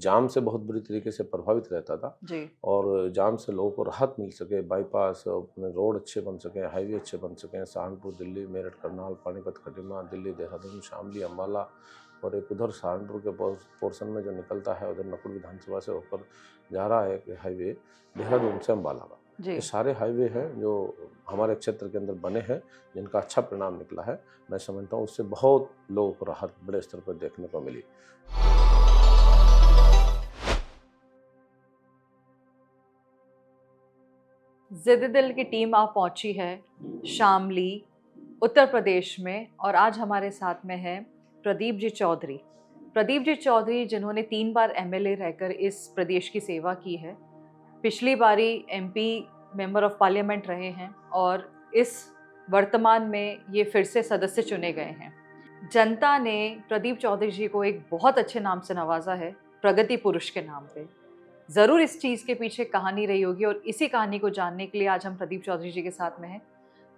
जाम से बहुत बुरी तरीके से प्रभावित रहता था जी। और जाम से लोगों को राहत मिल सके, बाईपास अपने रोड अच्छे बन सकें, हाईवे अच्छे बन सकें, सहारनपुर दिल्ली, मेरठ करनाल, पानीपत खटीमा, दिल्ली देहरादून, शामली अम्बाला और एक उधर सहारनपुर के पोर्शन में जो निकलता है उधर नकुल विधानसभा से होकर जा रहा है एक हाईवे देहरादून से अम्बाला का। जी। ये सारे हाईवे हैं जो हमारे क्षेत्र के अंदर बने हैं, जिनका अच्छा परिणाम निकला है। मैं समझता हूँ उससे बहुत लोगों को राहत बड़े स्तर पर देखने को मिली। ज़िद्दी दिल की टीम आप पहुंची है शामली, उत्तर प्रदेश में, और आज हमारे साथ में है प्रदीप जी चौधरी। प्रदीप जी चौधरी जिन्होंने 3 बार एमएलए रहकर इस प्रदेश की सेवा की है, पिछली बारी एमपी मेंबर ऑफ पार्लियामेंट रहे हैं और इस वर्तमान में ये फिर से सदस्य चुने गए हैं। जनता ने प्रदीप चौधरी जी को एक बहुत अच्छे नाम से नवाजा है, प्रगति पुरुष के नाम पे। ज़रूर इस चीज़ के पीछे कहानी रही होगी और इसी कहानी को जानने के लिए आज हम प्रदीप चौधरी जी के साथ में हैं।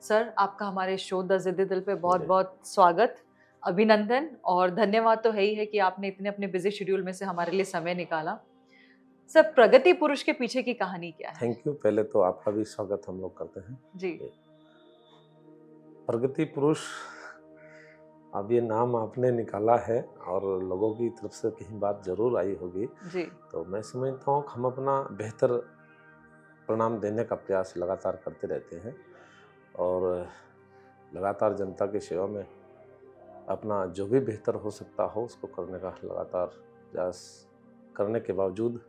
सर, आपका हमारे शो द ज़िद्दी दिल पे बहुत बहुत स्वागत, अभिनंदन और धन्यवाद तो है ही है कि आपने इतने अपने बिजी शेड्यूल में से हमारे लिए समय निकाला। सर, प्रगति पुरुष के पीछे की कहानी क्या है? Thank you. पहले तो आपका भी स्वागत हम लोग करते हैं जी। प्रगति पुरुष, अब ये नाम आपने निकाला है और लोगों की तरफ से कहीं बात जरूर आई होगी, जी। तो मैं समझता हूँ हम अपना बेहतर परिणाम देने का प्रयास लगातार करते रहते हैं और लगातार जनता की सेवा में अपना जो भी बेहतर हो सकता हो उसको करने का लगातार प्रयास करने के बावजूद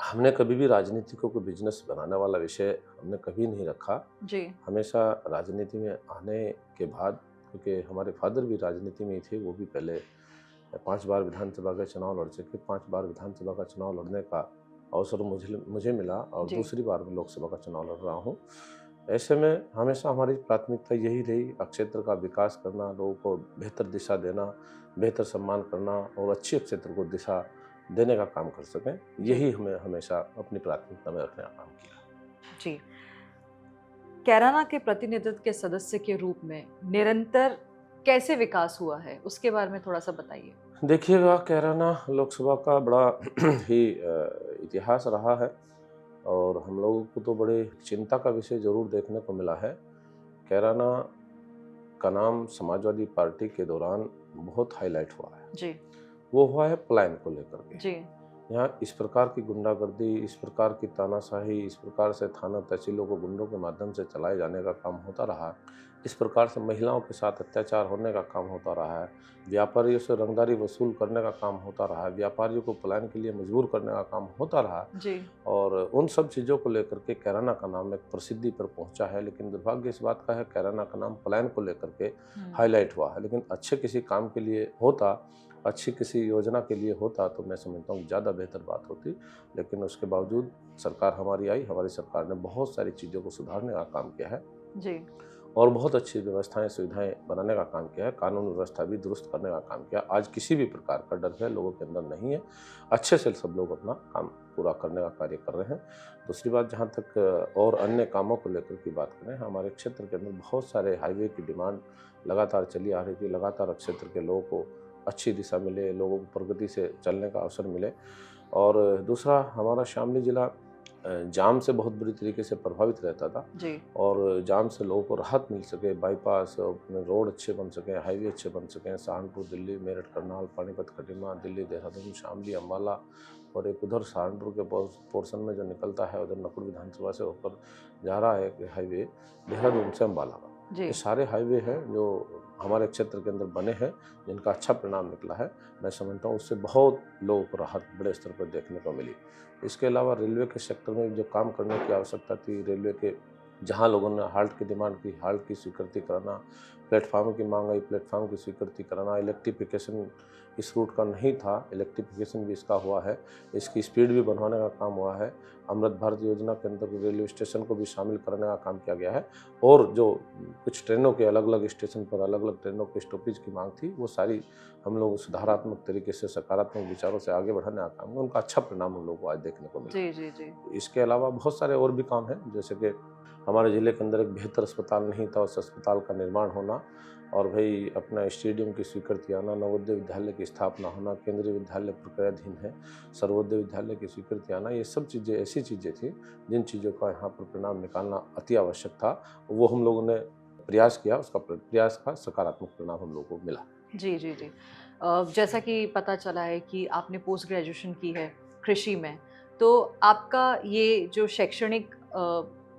हमने कभी भी राजनीति को कोई बिजनेस बनाने वाला विषय हमने कभी नहीं रखा। जी। हमेशा राजनीति में आने के बाद, क्योंकि हमारे फादर भी राजनीति में ही थे, वो भी पहले 5 बार विधानसभा का चुनाव लड़ चुके, 5 बार विधानसभा का चुनाव लड़ने का अवसर मुझे मिला और दूसरी बार मैं लोकसभा का चुनाव लड़ रहा हूँ। ऐसे में हमेशा हमारी प्राथमिकता यही रही, क्षेत्र का विकास करना, लोगों को बेहतर दिशा देना, बेहतर सम्मान करना और अच्छे क्षेत्र को दिशा देने का काम कर सकें। यही हमें हमेशा अपनी प्राथमिकता में रखने का काम किया। जी। कैराना के प्रतिनिधित्व के सदस्य के रूप में निरंतर कैसे विकास हुआ है, उसके बारे में थोड़ा सा बताइए। देखिएगा, कैराना लोकसभा का बड़ा ही इतिहास रहा है और हम लोगों को तो बड़े चिंता का विषय जरूर देखने को मिला है। कैराना का नाम समाजवादी पार्टी के दौरान बहुत हाईलाइट हुआ है। जी। वो हुआ है पलायन को लेकर के। जी। यहाँ इस प्रकार की गुंडागर्दी, इस प्रकार की तानाशाही, इस प्रकार से थाना तहसीलों को गुंडों के माध्यम से चलाए जाने का काम होता रहा, इस प्रकार से महिलाओं के साथ अत्याचार होने का काम होता रहा है, व्यापारियों से रंगदारी वसूल करने का काम होता रहा है, व्यापारियों को पलायन के लिए मजबूर करने का काम होता रहा। जी। और उन सब चीज़ों को लेकर के कैराना का नाम एक प्रसिद्धि पर पहुंचा है। लेकिन दुर्भाग्य इस बात का है, कैराना का नाम पलायन को लेकर के हाईलाइट हुआ है। लेकिन अच्छे किसी काम के लिए होता, अच्छी किसी योजना के लिए होता तो मैं समझता हूँ ज़्यादा बेहतर बात होती। लेकिन उसके बावजूद सरकार हमारी आई, हमारी सरकार ने बहुत सारी चीज़ों को सुधारने का काम किया है जी। और बहुत अच्छी व्यवस्थाएं, सुविधाएं बनाने का काम किया है, कानून व्यवस्था भी दुरुस्त करने का काम किया। आज किसी भी प्रकार का डर है लोगों के अंदर नहीं है, अच्छे से सब लोग अपना काम पूरा करने का कार्य कर रहे हैं। दूसरी बात, जहाँ तक और अन्य कामों को लेकर की बात करें, हमारे क्षेत्र के अंदर बहुत सारे हाईवे की डिमांड लगातार चली आ रही थी। लगातार क्षेत्र के लोगों को अच्छी दिशा मिले, लोगों को प्रगति से चलने का अवसर मिले। और दूसरा, हमारा शामली जिला जाम से बहुत बुरी तरीके से प्रभावित रहता था जी। और जाम से लोगों को राहत मिल सके, बाईपास अपने रोड अच्छे बन सकें, हाईवे अच्छे बन सकें, सहारनपुर दिल्ली, मेरठ करनाल, पानीपत खटीमा, दिल्ली देहरादून, शामली अम्बाला और एक उधर सहारनपुर के पोर्शन में जो निकलता है उधर नकुल विधानसभा से होकर जा रहा है एक हाईवे देहरादून से अम्बाला का। ये सारे हाईवे हैं जो हमारे क्षेत्र के अंदर बने हैं, जिनका अच्छा परिणाम निकला है। मैं समझता हूँ उससे बहुत लोगों को राहत बड़े स्तर पर देखने को मिली। इसके अलावा रेलवे के सेक्टर में जो काम करने की आवश्यकता थी, रेलवे के जहाँ लोगों ने हाल्ट की डिमांड की, हाल्ट की स्वीकृति कराना, प्लेटफार्म की मांग आई, प्लेटफार्म की स्वीकृति कराना, इलेक्ट्रिफिकेशन इस रूट का नहीं था, इलेक्ट्रिफिकेशन भी इसका हुआ है, इसकी स्पीड भी बढ़ाने का काम हुआ है। अमृत भारत योजना के अंदर रेलवे स्टेशन को भी शामिल करने का काम किया गया है और जो कुछ ट्रेनों के अलग अलग स्टेशन पर अलग अलग ट्रेनों के स्टॉपेज की मांग थी, वो सारी हम लोग सुधारात्मक तरीके से, सकारात्मक विचारों से आगे बढ़ाने का काम, उनका अच्छा परिणाम हम लोग को आज देखने को मिला। जी। जी। जी। इसके अलावा बहुत सारे और भी काम हैं, जैसे कि हमारे ज़िले के अंदर एक बेहतर अस्पताल नहीं था, उस अस्पताल का निर्माण होना और भाई अपना स्टेडियम की स्वीकृति आना, नवोदय विद्यालय की स्थापना होना, केंद्रीय विद्यालय प्रक्रियाधीन है, सर्वोदय विद्यालय की स्वीकृति आना, ये सब चीज़ें ऐसी चीज़ें थी जिन चीज़ों का यहाँ पर परिणाम निकालना अति आवश्यक था। वो हम लोगों ने प्रयास किया, उसका प्रयास का सकारात्मक परिणाम हम लोगों को मिला। जी, जी, जी। जैसा कि पता चला है कि आपने पोस्ट ग्रेजुएशन की है कृषि में, तो आपका ये जो शैक्षणिक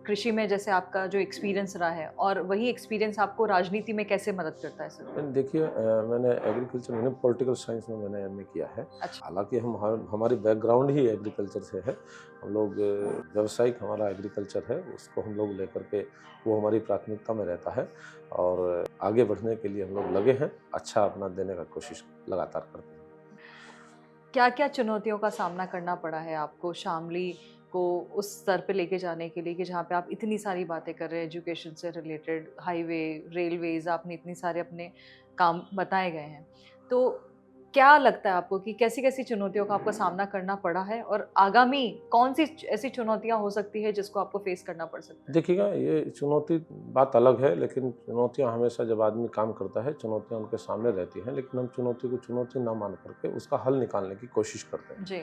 कृषि में जैसे आपका जो एक्सपीरियंस रहा है और वही एक्सपीरियंस आपको राजनीति में कैसे मदद करता है सर? देखिए मैंने एग्रीकल्चर मैंने पॉलिटिकल साइंस में मैंने एमए किया है। अच्छा। हालाँकि हमारी बैकग्राउंड ही एग्रीकल्चर से है। हम लोग व्यावसायिक हमारा एग्रीकल्चर है, उसको हम लोग लेकर के वो हमारी प्राथमिकता में रहता है और आगे बढ़ने के लिए हम लोग लगे हैं, अच्छा अपना देने का कोशिश लगातार करते हैं। क्या-क्या चुनौतियों का सामना करना पड़ा है आपको शामली को उस स्तर पे लेके जाने के लिए कि जहाँ पे आप इतनी सारी बातें कर रहे हैं एजुकेशन से रिलेटेड, हाईवे, रेलवेज़, आपने इतने सारे अपने काम बताए गए हैं। तो क्या लगता है आपको कि कैसी-कैसी चुनौतियों का आपको सामना करना पड़ा है और आगामी कौन-सी ऐसी चुनौतियाँ हो सकती है जिसको आपको फेस करना पड़ सकता है? देखिएगा ये चुनौती बात अलग है, लेकिन चुनौतियाँ हमेशा जब आदमी काम करता है, चुनौतियाँ उनके सामने रहती हैं, लेकिन हम चुनौती को चुनौती ना मान करके उसका हल निकालने की कोशिश करते हैं। जी।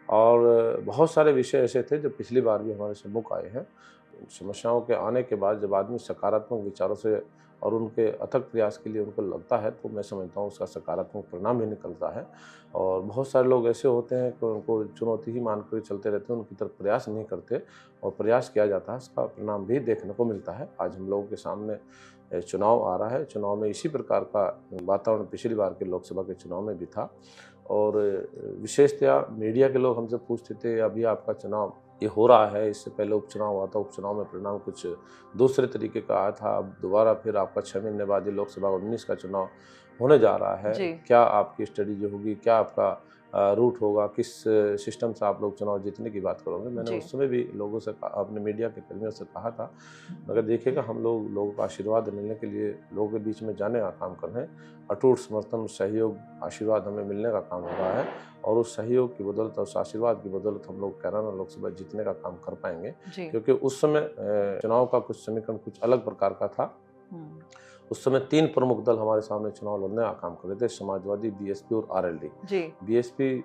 और बहुत सारे विषय ऐसे थे जो पिछली बार भी हमारे सम्मुख आए हैं। समस्याओं के आने के बाद जब आदमी सकारात्मक विचारों से और उनके अथक प्रयास के लिए उनको लगता है, तो मैं समझता हूँ उसका सकारात्मक परिणाम भी निकलता है। और बहुत सारे लोग ऐसे होते हैं कि उनको चुनौती ही मान कर चलते रहते हैं, उनकी तरफ प्रयास नहीं करते और प्रयास किया जाता है, उसका परिणाम भी देखने को मिलता है। आज हम लोगों के सामने चुनाव आ रहा है, चुनाव में इसी प्रकार का वातावरण पिछली बार के लोकसभा के चुनाव में भी था। और विशेषतया मीडिया के लोग हमसे पूछते थे, अभी आपका चुनाव ये हो रहा है, इससे पहले उपचुनाव हुआ था, उपचुनाव में परिणाम कुछ दूसरे तरीके का आया था, अब दोबारा फिर आपका 6 महीने बाद ये लोकसभा 19 का चुनाव होने जा रहा है। जी। क्या आपकी स्टडी जो होगी, क्या आपका रूट होगा, किस सिस्टम से आप लोग चुनाव जीतने की बात करोगे? मैंने जी। उस समय भी लोगों से अपने मीडिया के कर्मियों से कहा था, मगर देखिएगा हम लोग लोगों का आशीर्वाद मिलने के लिए लोगों के बीच में जाने का काम कर रहे हैं। अटूट समर्थन, सहयोग, आशीर्वाद हमें मिलने का काम हो रहा है और उस सहयोग की बदौलत और उस आशीर्वाद की बदौलत हम लोग कैराना लोकसभा जीतने का काम कर पाएंगे। जी। क्योंकि उस समय चुनाव का कुछ समीकरण कुछ अलग प्रकार का था। हुँ। उस समय 3 प्रमुख दल हमारे सामने चुनाव लड़ने का काम कर रहे थे, समाजवादी, बीएसपी और आरएलडी। जी। बीएसपी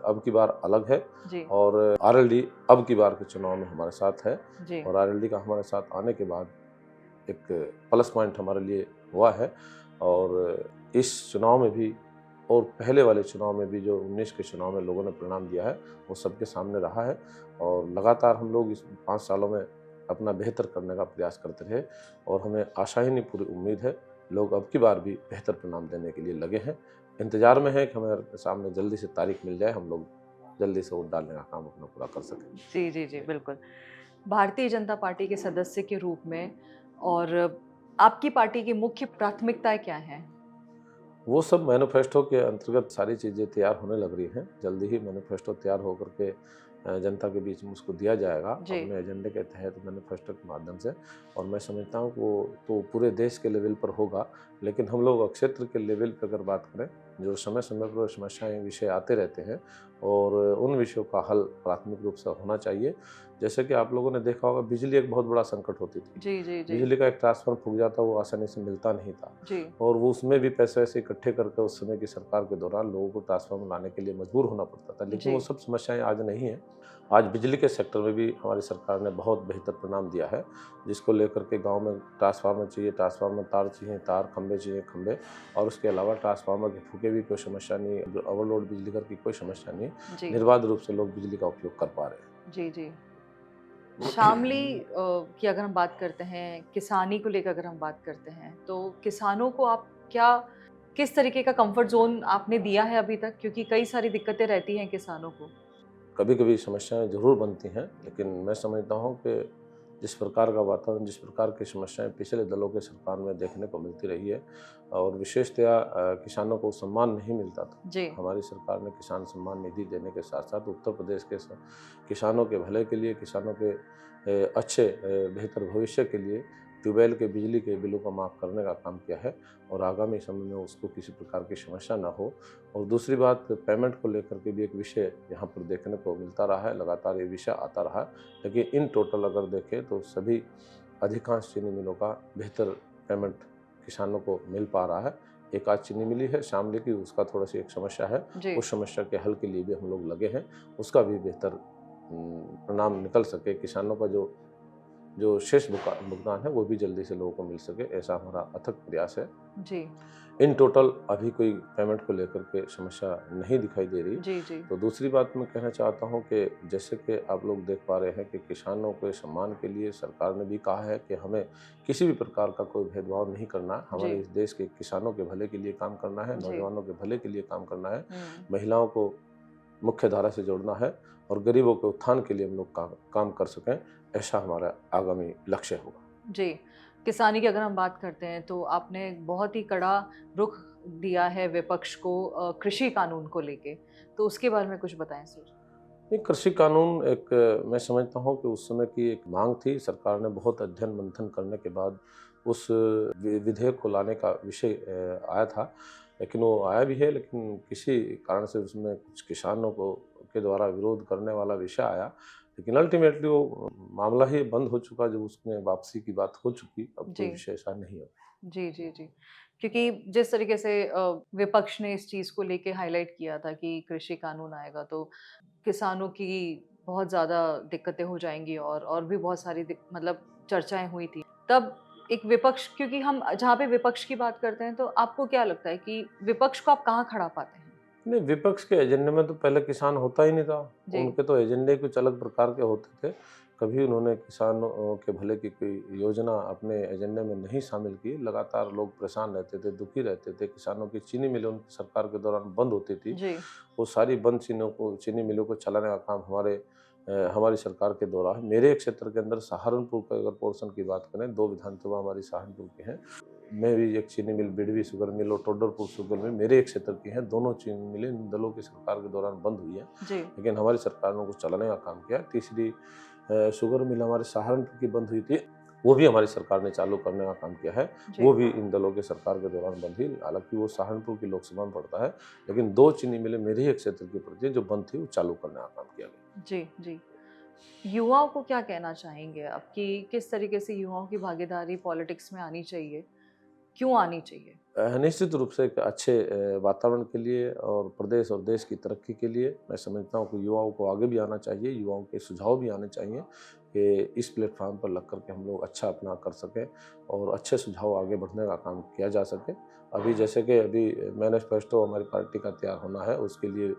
अब की बार अलग है जी। और आरएलडी अब की बार के चुनाव में हमारे साथ है जी। और आरएलडी का हमारे साथ आने के बाद एक प्लस पॉइंट हमारे लिए हुआ है। और इस चुनाव में भी और पहले वाले चुनाव में भी जो 19 के चुनाव में लोगों ने परिणाम दिया है, वो सबके सामने रहा है और लगातार हम लोग इस 5 सालों में अपना बेहतर करने का प्रयास करते रहे और हमें आशा ही नहीं पूरी उम्मीद है, लोग अब की बार भी बेहतर परिणाम देने के लिए लगे हैं। इंतज़ार में है कि हमारे सामने जल्दी से तारीख मिल जाए, हम लोग जल्दी से वोट डालने का काम अपना पूरा कर सकें। जी, जी, जी, बिल्कुल। भारतीय जनता पार्टी के सदस्य के रूप में और आपकी पार्टी की मुख्य प्राथमिकताएँ क्या हैं? वो सब मैनिफेस्टो के अंतर्गत सारी चीज़ें तैयार होने लग रही हैं। जल्दी ही मैनिफेस्टो तैयार होकर के जनता के बीच में उसको दिया जाएगा जी। अपने एजेंडे के तहत मैनिफेस्टो के माध्यम से। और मैं समझता हूँ कि वो तो पूरे देश के लेवल पर होगा, लेकिन हम लोग क्षेत्र के लेवल पर अगर बात करें, जो समय समय पर समस्याएं विषय आते रहते हैं और उन विषयों का हल प्राथमिक रूप से होना चाहिए। जैसे कि आप लोगों ने देखा होगा, बिजली एक बहुत बड़ा संकट होती थी। जी, जी, जी। बिजली का एक ट्रांसफार्मर फूक जाता, वो आसानी से मिलता नहीं था जी। और वो उसमें भी पैसे ऐसे इकट्ठे करके उस समय की सरकार के दौरान लोगों को ट्रांसफार्मर लाने के लिए मजबूर होना पड़ता था। लेकिन जी। वो सब समस्याएं आज नहीं हैं। आज बिजली के सेक्टर में भी हमारी सरकार ने बहुत बेहतर परिणाम दिया है, जिसको लेकर के गांव में ट्रांसफार्मर चाहिए ट्रांसफार्मर, तार चाहिए तार, खंभे चाहिए खंभे, और उसके अलावा ट्रांसफार्मर के फूके भी कोई समस्या नहीं, ओवरलोड बिजली घर की कोई समस्या नहीं। जी। निर्बाध रूप से लोग बिजली का उपयोग कर पा रहे हैं। जी, जी। शामली की अगर हम बात करते हैं, किसानी को लेकर अगर हम बात करते हैं, तो किसानों को आप क्या किस तरीके का कम्फर्ट ज़ोन आपने दिया है अभी तक? क्योंकि कई सारी दिक्कतें रहती हैं किसानों को। कभी कभी समस्याएं जरूर बनती हैं, लेकिन मैं समझता हूं कि जिस प्रकार का वातावरण, जिस प्रकार की समस्याएं पिछले दलों के सरकार में देखने को मिलती रही है और विशेषतया किसानों को सम्मान नहीं मिलता था। जी। हमारी सरकार ने किसान सम्मान निधि देने के साथ साथ उत्तर प्रदेश के किसानों के भले के लिए, किसानों के अच्छे बेहतर भविष्य के लिए ट्यूबवेल के बिजली के बिलों को माफ़ करने का काम किया है और आगामी समय में उसको किसी प्रकार की समस्या ना हो। और दूसरी बात, पेमेंट को लेकर के भी एक विषय यहाँ पर देखने को मिलता रहा है, लगातार ये विषय आता रहा है। लेकिन इन टोटल अगर देखें तो सभी अधिकांश चीनी मिलों का बेहतर पेमेंट किसानों को मिल पा रहा है। एक आध चीनी मिली है शामली की, उसका थोड़ा सी एक समस्या है, जी उस समस्या के हल के लिए भी हम लोग लगे हैं, उसका भी बेहतर परिणाम निकल सके, किसानों का जो जो शेष भुगतान है वो भी जल्दी से लोगों को मिल सके, ऐसा हमारा अथक प्रयास है। जी इन टोटल अभी कोई पेमेंट को लेकर के समस्या नहीं दिखाई दे रही। जी जी तो दूसरी बात मैं कहना चाहता हूं कि जैसे कि आप लोग देख पा रहे हैं कि किसानों के सम्मान के लिए सरकार ने भी कहा है कि हमें किसी भी प्रकार का कोई भेदभाव नहीं करना है, जी हमारे इस देश के किसानों के भले के लिए काम करना है, जी नौजवानों के भले के लिए काम करना है, हम्म महिलाओं को मुख्य धारा से जोड़ना है और गरीबों के उत्थान के लिए हम लोग काम कर सकें, ऐसा हमारा आगामी लक्ष्य होगा। जी, किसानी की अगर हम बात करते हैं तो आपने एक बहुत ही कड़ा रुख दिया है विपक्ष को कृषि कानून को लेके, तो उसके बारे में कुछ बताएं सर। ये कृषि कानून एक मैं समझता हूँ कि उस समय की एक मांग थी। सरकार ने बहुत अध्ययन मंथन करने के बाद उस विधेयक को लाने का विषय आया था, लेकिन वो आया भी है, लेकिन किसी कारण से उसमें कुछ किसानों को के द्वारा विरोध करने वाला विषय आया, लेकिन अल्टीमेटली वो मामला ही बंद हो चुका। जब उसमें वापसी की बात हो चुकी, अब कोई जी विषय ऐसा नहीं है। जी जी जी, क्योंकि जिस तरीके से विपक्ष ने इस चीज़ को लेके हाईलाइट किया था कि कृषि कानून आएगा तो किसानों की बहुत ज़्यादा दिक्कतें हो जाएंगी और भी बहुत सारी मतलब चर्चाएं हुई थी तब। एक विपक्ष, क्योंकि हम जहाँ पे विपक्ष की बात करते हैं तो आपको क्या लगता है कि विपक्ष को आप कहाँ खड़ा पाते हैं? नहीं, विपक्ष के एजेंडे में तो पहले किसान होता ही नहीं था। जी उनके तो एजेंडे कुछ अलग प्रकार के होते थे। कभी उन्होंने किसानों के भले की कोई योजना अपने एजेंडे में नहीं शामिल की। लगातार लोग परेशान रहते थे, दुखी रहते थे। किसानों की चीनी मिलें उनकी सरकार के दौरान बंद होती थी। जी वो सारी बंद चीनी मिलों को चलाने का काम हमारी सरकार के दौरान मेरे क्षेत्र के अंदर सहारनपुर का अगर पोर्शन की बात करें, 2 विधानसभा हमारी सहारनपुर की हैं। में भी एक चीनी मिल, बिडवी शुगर मिल और टोडरपुर शुगर मिल मेरे एक क्षेत्र की हैं। दोनों चीनी मिलें इन दलों की सरकार के दौरान बंद हुई हैं, जी लेकिन हमारी सरकार ने उसको चलाने का काम किया। तीसरी शुगर मिल हमारे सहारनपुर की बंद हुई थी, वो भी हमारी सरकार ने चालू करने का काम किया है। जी वो भी इन दलों के सरकार के दौरान बंद हुई। हालाँकि वो सहारनपुर की लोकसभा में पड़ता है, लेकिन 2 चीनी मिलें मेरे ही एक क्षेत्र की पड़ती है, जो बंद थी, वो चालू करने का काम किया गया। जी जी, युवाओं को क्या कहना चाहेंगे आप कि किस तरीके से युवाओं की भागीदारी पॉलिटिक्स में आनी चाहिए, क्यों आनी चाहिए? निश्चित रूप से एक अच्छे वातावरण के लिए और प्रदेश और देश की तरक्की के लिए मैं समझता हूँ कि युवाओं को आगे भी आना चाहिए, युवाओं के सुझाव भी आने चाहिए कि इस प्लेटफॉर्म पर लग कर के हम लोग अच्छा अपना कर सकें और अच्छे सुझाव आगे बढ़ने का काम किया जा सके। अभी जैसे कि अभी मैनिफेस्टो हमारी पार्टी का तैयार होना है, उसके लिए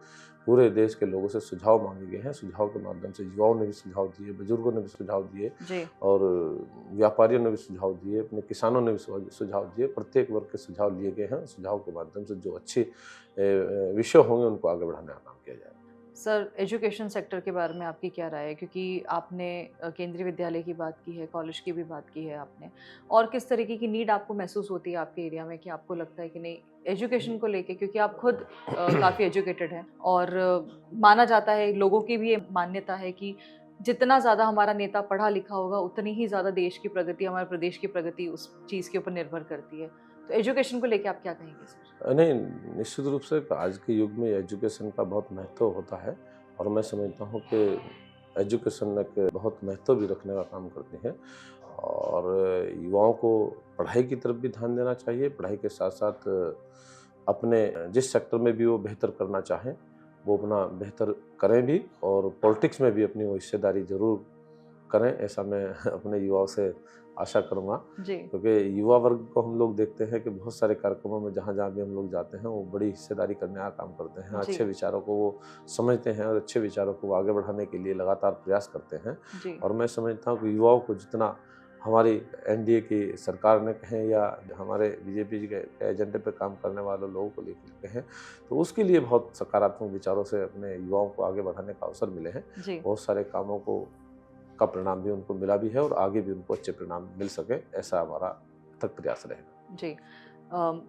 पूरे देश के लोगों से सुझाव मांगे गए हैं। सुझाव के माध्यम से युवाओं ने भी सुझाव दिए, बुजुर्गों ने भी सुझाव दिए जी और व्यापारियों ने भी सुझाव दिए, अपने किसानों ने भी सुझाव दिए। प्रत्येक वर्ग के सुझाव लिए गए हैं। सुझाव के माध्यम से जो अच्छे विषय होंगे उनको आगे बढ़ाने का काम किया जाएगा। सर, एजुकेशन सेक्टर के बारे में आपकी क्या राय है? क्योंकि आपने केंद्रीय विद्यालय की बात की है, कॉलेज की भी बात की है आपने, और किस तरीके की नीड आपको महसूस होती है आपके एरिया में कि आपको लगता है कि नहीं एजुकेशन को लेके, क्योंकि आप खुद काफ़ी एजुकेटेड हैं और माना जाता है, लोगों की भी ये मान्यता है कि जितना ज़्यादा हमारा नेता पढ़ा लिखा होगा उतनी ही ज़्यादा देश की प्रगति, हमारे प्रदेश की प्रगति उस चीज़ के ऊपर निर्भर करती है। तो एजुकेशन को लेके आप क्या कहेंगे सर? नहीं, निश्चित रूप से आज के युग में एजुकेशन का बहुत महत्व होता है और मैं समझता हूँ कि एजुकेशन एक बहुत महत्व भी रखने का काम करती है और युवाओं को पढ़ाई की तरफ भी ध्यान देना चाहिए। पढ़ाई के साथ-साथ अपने जिस सेक्टर में भी वो बेहतर करना चाहें, वो अपना बेहतर करें भी और पॉलिटिक्स में भी अपनी वो हिस्सेदारी ज़रूर करें, ऐसा मैं अपने युवाओं से आशा करूँगा। जी क्योंकि युवा वर्ग को हम लोग देखते हैं कि बहुत सारे कार्यक्रमों में जहाँ-जहाँ भी हम लोग जाते हैं, वो बड़ी हिस्सेदारी करने का काम करते हैं। जी अच्छे विचारों को वो समझते हैं और अच्छे विचारों को वो आगे बढ़ाने के लिए लगातार प्रयास करते हैं जी और मैं समझता हूँ कि युवाओं को जितना हमारी एनडीए की सरकार ने कहें या हमारे बीजेपी जी के एजेंडे पे काम करने वाले लोगों को लेकर कहें, तो उसके लिए बहुत सकारात्मक विचारों से अपने युवाओं को आगे बढ़ाने का अवसर मिले हैं। जी बहुत सारे कामों का परिणाम भी उनको मिला भी है और आगे भी उनको अच्छे परिणाम मिल सके, ऐसा हमारा अथक प्रयास रहेगा। जी।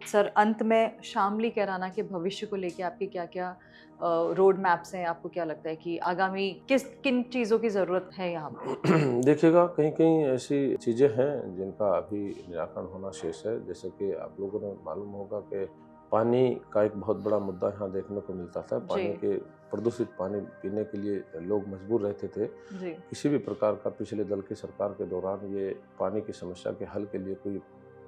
सर, अंत में शामली कैराना के भविष्य को लेके आपके क्या-क्या रोड मैप्स हैं? आपको क्या लगता है कि आगामी किन चीज़ों की ज़रूरत है यहाँ पे? देखिएगा, कहीं-कहीं ऐसी चीज़ें हैं जिनका अभी निराकरण होना शेष है। जैसे कि आप लोगों को मालूम होगा कि पानी का एक बहुत बड़ा मुद्दा यहाँ देखने को मिलता था। जी, प्रदूषित पानी पीने के लिए लोग मजबूर रहते थे। जी, किसी भी प्रकार का पिछले दल की सरकार के दौरान ये पानी की समस्या के हल के लिए कोई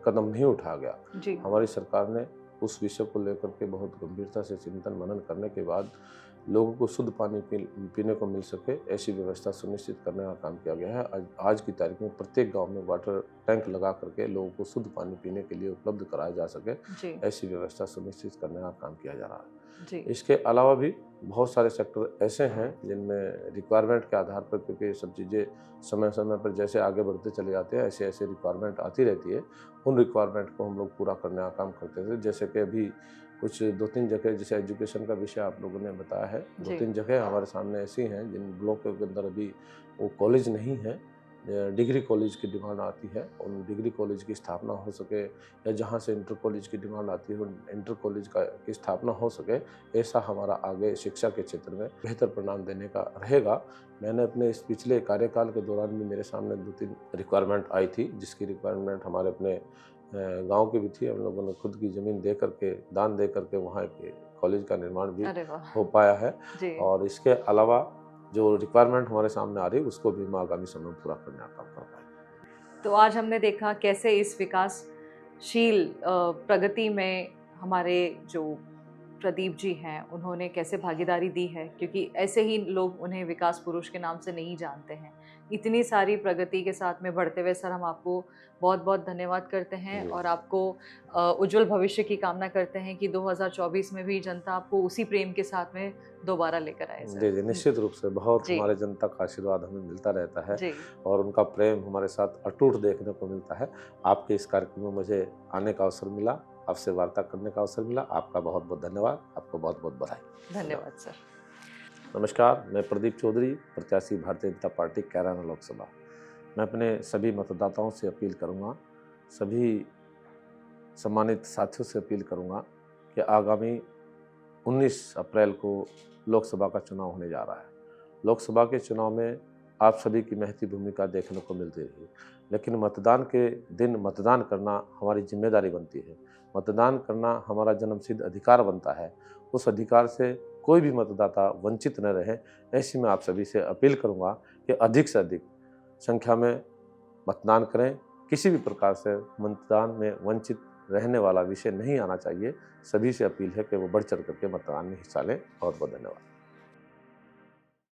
कदम नहीं उठाया गया। जी। हमारी सरकार ने उस विषय को लेकर के बहुत गंभीरता से चिंतन मनन करने के बाद लोगों को शुद्ध पानी पीने को मिल सके, ऐसी व्यवस्था सुनिश्चित करने का काम किया गया है। आज की तारीख में प्रत्येक गांव में वाटर टैंक लगा करके लोगों को शुद्ध पानी पीने के लिए उपलब्ध कराया जा सके, जी। ऐसी व्यवस्था सुनिश्चित करने का काम किया जा रहा है। जी। इसके अलावा भी बहुत सारे सेक्टर ऐसे हैं जिनमें रिक्वायरमेंट के आधार पर, क्योंकि ये सब चीज़ें समय समय पर जैसे आगे बढ़ते चले जाते हैं ऐसे ऐसे रिक्वायरमेंट आती रहती है, उन रिक्वायरमेंट को हम लोग पूरा करने का काम करते थे। जैसे कि अभी कुछ 2-3 जगह, जैसे एजुकेशन का विषय आप लोगों ने बताया है, जी। 2-3 जगह हमारे सामने ऐसी हैं जिन ब्लॉकों के अंदर अभी वो कॉलेज नहीं है, डिग्री कॉलेज की डिमांड आती है, उन डिग्री कॉलेज की स्थापना हो सके, या जहाँ से इंटर कॉलेज की डिमांड आती है उन इंटर कॉलेज की स्थापना हो सके, ऐसा हमारा आगे शिक्षा के क्षेत्र में बेहतर परिणाम देने का रहेगा। मैंने अपने इस पिछले कार्यकाल के दौरान भी मेरे सामने 2-3 रिक्वायरमेंट आई थी, जिसकी रिक्वायरमेंट हमारे अपने गांव की भी थी। हम लोगों ने खुद की ज़मीन दे करके, दान दे करके वहाँ एक कॉलेज का निर्माण भी अरे वाह! हो पाया है। जी। और इसके अलावा जो रिक्वायरमेंट हमारे सामने आ रही है उसको भी हम आगामी समय में पूरा करने का काम कर पाएंगे। तो आज हमने देखा कैसे इस विकासशील प्रगति में हमारे जो प्रदीप जी हैं उन्होंने कैसे भागीदारी दी है, क्योंकि ऐसे ही लोग उन्हें विकास पुरुष के नाम से नहीं जानते हैं। इतनी सारी प्रगति के साथ में बढ़ते हुए सर, हम आपको बहुत बहुत धन्यवाद करते हैं जी। और आपको उज्जवल भविष्य की कामना करते हैं कि 2024 में भी जनता आपको उसी प्रेम के साथ में दोबारा लेकर आए जी, जी, सर। निश्चित रूप से बहुत जी। हमारे जनता का आशीर्वाद हमें मिलता रहता है जी। और उनका प्रेम हमारे साथ अटूट देखने को मिलता है। आपके इस कार्यक्रम में मुझे आने का अवसर मिला, आपसे वार्ता करने का अवसर मिला। आपका बहुत बहुत धन्यवाद, आपको बहुत बहुत बधाई। धन्यवाद सर। नमस्कार, मैं प्रदीप चौधरी, प्रत्याशी भारतीय जनता पार्टी कैराना लोकसभा। मैं अपने सभी मतदाताओं से अपील करूंगा, सभी सम्मानित साथियों से अपील करूंगा कि आगामी 19 अप्रैल को लोकसभा का चुनाव होने जा रहा है। लोकसभा के चुनाव में आप सभी की महती भूमिका देखने को मिलती रही, लेकिन मतदान के दिन मतदान करना हमारी जिम्मेदारी बनती है। मतदान करना हमारा जन्मसिद्ध अधिकार बनता है। उस अधिकार से कोई भी मतदाता वंचित न रहे, ऐसी मैं आप सभी से अपील करूंगा कि अधिक से अधिक संख्या में मतदान करें। किसी भी प्रकार से मतदान में वंचित रहने वाला विषय नहीं आना चाहिए। सभी से अपील है कि वो बढ़ चढ़ करके मतदान में हिस्सा लें। बहुत बहुत धन्यवाद।